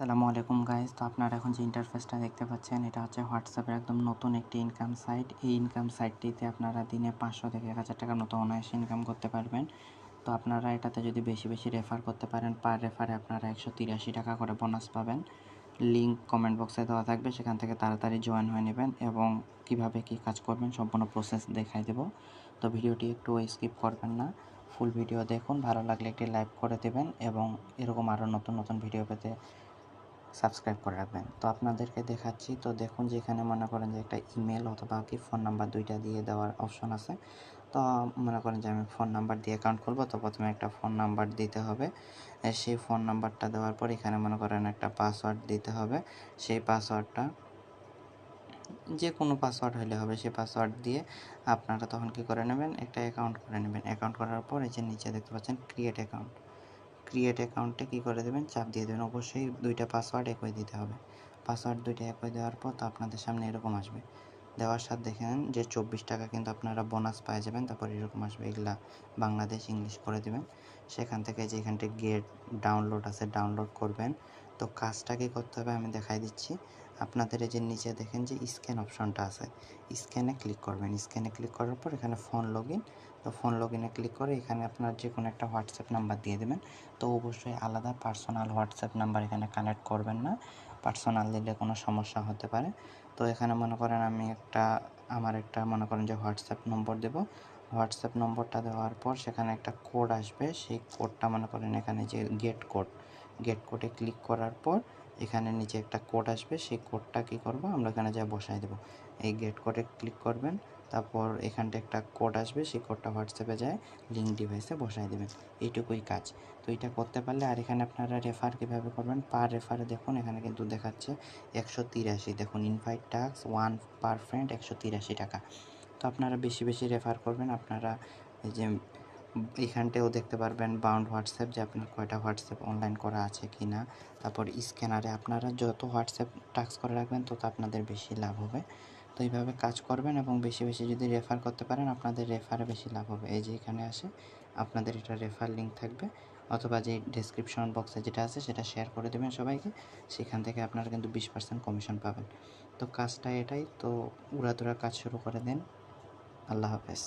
আসসালামু আলাইকুম গাইস। তো আপনারা এখন যে ইন্টারফেসটা দেখতে পাচ্ছেন এটা হচ্ছে হোয়াটসঅ্যাপের একদম নতুন একটি ইনকাম সাইট। এই ইনকাম সাইটটিতে আপনারা দিনে 500 থেকে 1000 টাকার মতো অনায়াসে ইনকাম করতে পারবেন। তো আপনারা এটাতে যদি বেশি বেশি রেফার করতে পারেন, পার রেফারে আপনারা 183 টাকা করে বোনাস পাবেন। লিঙ্ক কমেন্ট বক্সে দেওয়া থাকবে, সেখান থেকে তাড়াতাড়ি জয়েন হয়ে নেবেন এবং কিভাবে কি কাজ করবেন সম্পূর্ণ প্রসেস দেখাই দেব। তো ভিডিওটি একটু স্কিপ করবেন না, ফুল ভিডিও দেখুন। ভালো লাগলে একটি লাইক করে দেবেন এবং এরকম আরও নতুন নতুন ভিডিও পেতে সাবস্ক্রাইব করে রাখবেন। তো আপনাদেরকে দেখাচ্ছি। তো দেখুন যে এখানে মনে করেন যে একটা ইমেল অথবা কি ফোন নাম্বার দুইটা দিয়ে দেওয়ার অপশন আছে। তো মনে করেন যে আমি ফোন নাম্বার দিয়ে অ্যাকাউন্ট খুলবো, তো প্রথমে একটা ফোন নাম্বার দিতে হবে। সেই ফোন নাম্বারটা দেওয়ার পর এখানে মনে করেন একটা পাসওয়ার্ড দিতে হবে। সেই পাসওয়ার্ডটা যে কোনো পাসওয়ার্ড হলে হবে। সেই পাসওয়ার্ড দিয়ে আপনারা তখন কী করে নেবেন, একটা অ্যাকাউন্ট করে নেবেন। অ্যাকাউন্ট করার পর এই যে নিচে দেখতে পাচ্ছেন ক্রিয়েট অ্যাকাউন্ট। ক্রিয়েট অ্যাকাউন্টে কী করে দেবেন, চাপ দিয়ে দেবেন। অবশ্যই দুইটা পাসওয়ার্ড একই দিতে হবে। পাসওয়ার্ড দুইটা একই দেওয়ার পর তো আপনাদের সামনে এরকম আসবে। দেওয়ার সাথে দেখেন যে 24 টাকা কিন্তু আপনারা বোনাস পেয়ে যাবেন। তারপর এরকম আসবে, এগুলা বাংলাদেশ ইংলিশ করে দেবেন। সেখান থেকে যে এখানটা গেট ডাউনলোড আছে, ডাউনলোড করবেন। তো কাজটা কী করতে হবে আমি দেখাই দিচ্ছি। আপনাদের এই যে নিচে দেখেন যে স্ক্যান অপশনটা আছে, স্ক্যানে ক্লিক করবেন। স্ক্যানে ক্লিক করার পর এখানে ফোন লগ ইন। তো ফোন লগ ইনে ক্লিক করে এখানে আপনার যে কোনো একটা হোয়াটসঅ্যাপ নাম্বার দিয়ে দেবেন। তো অবশ্যই আলাদা পার্সোনাল হোয়াটসঅ্যাপ নাম্বার এখানে কানেক্ট করবেন না, পার্সোনাল দিলে কোনো সমস্যা হতে পারে। তো এখানে মনে করেন আমি আমার একটা মনে করেন যে হোয়াটসঅ্যাপ নম্বর দেব। হোয়াটসঅ্যাপ নম্বরটা দেওয়ার পর সেখানে একটা কোড আসবে। সেই কোডটা মনে করেন এখানে যে গেট কোডে ক্লিক করার পর এখানে নিচে একটা কোড আসবে। সেই কোডটা কী করব, আমরা এখানে যা বসাই দেবো। এই গেট কোডে ক্লিক করবেন, তারপর এখানটা একটা কোড আসবে। সেই কোডটা হোয়াটসঅ্যাপে যায় লিঙ্ক ডিভাইসে বসাই দেবেন। এইটুকুই কাজ। তো এটা করতে পারলে, আর এখানে আপনারা রেফার কীভাবে করবেন, পার রেফারে দেখুন এখানে কিন্তু দেখাচ্ছে 183। দেখুন ইনভাইট টাস্ক 1 পার ফ্রেন্ড 183 টাকা। তো আপনারা বেশি বেশি রেফার করবেন। আপনারা এই যে এখানটাও দেখতে পারবেন বাউন্ড হোয়াটসঅ্যাপ, যে আপনার কয়টা হোয়াটসঅ্যাপ অনলাইন করা আছে কি না। তারপর স্ক্যানারে আপনারা যত হোয়াটসঅ্যাপ টাস্ক করে রাখবেন তত আপনাদের বেশি লাভ হবে। তো এইভাবে কাজ করবেন এবং বেশি বেশি যদি রেফার করতে পারেন আপনাদের রেফারে বেশি লাভ হবে। এই যে এখানে আসে আপনাদের এটা রেফার লিঙ্ক থাকবে, অথবা যে ডেসক্রিপশন বক্সে যেটা আছে সেটা শেয়ার করে দেবেন সবাইকে। সেখান থেকে আপনারা কিন্তু 20% কমিশন পাবেন। তো কাজটা এটাই। তো উড়াধুরা কাজ শুরু করে দেন। আল্লাহ হাফেজ।